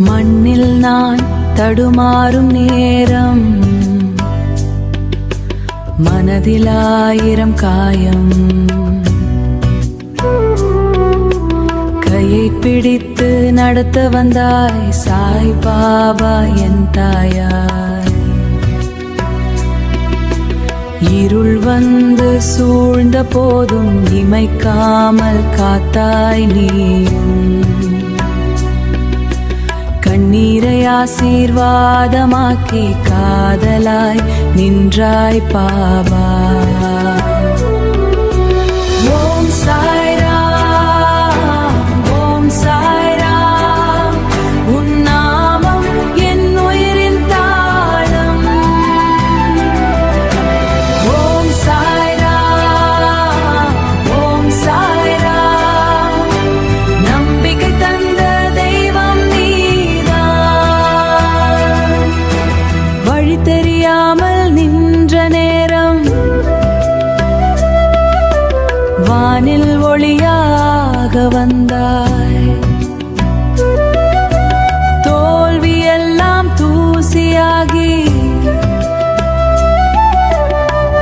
மண்ணில் நான் தடுமாறும் நேரம், மனதில் 1000 காயம். கையை பிடித்து நடத்த வந்தாய் சாய் பாபா என் தாயாய். இருள் வந்து சூழ்ந்த போதும் இமைக்காமல் காத்தாய் நீயும். கண்ணீரை ஆசீர்வாதமாக்கி காதலாய் நின்றாய் பாபா. ஓம் சாய்ராம், ஓம் சாய்ராம், உன் நாமம் என் உயிரின் தாளம். ஓம் சாய்ராம், ஓம் சாய்ராம், நம்பிக்கை தந்த தெய்வம் நீதான். வழி தெரியாமல் நின்ற நேரம், வானில் ஒளியாக வந்தாய். தோல்வியெல்லாம் தூசியாகி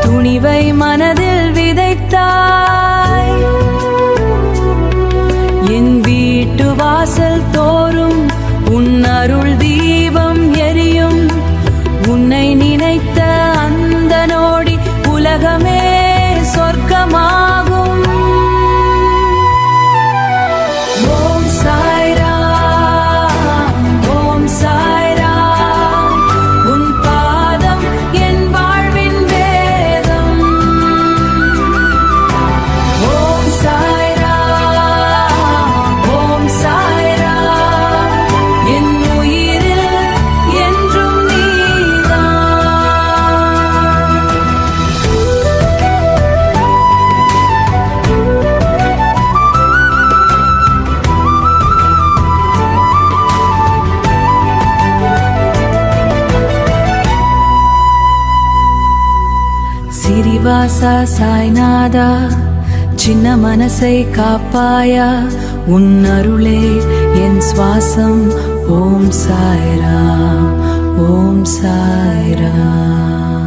துணிவை மனதில் விதைத்தாய். என் வீட்டு வாசல் தோறும் உன் அருள் தீபம் எரியும். உன்னை நினைத்த அந்த நொடி உலகமே சொர்க்கமாகும். ஓம் சாய்ராம், ஓம் சாய்ராம், உன் பாதம் என் வாழ்வின் வேதம். ஓம் சாய்ராம், ஓம் சாய்ராம், என் உயிரில் என்றும் நீதான். சிறிவாசா சாய்நாதா, சின்ன மனசை காப்பாயா, உன் அருளே என் சுவாசம். ஓம் சாய்ராம், ஓம் சாய்ராம்.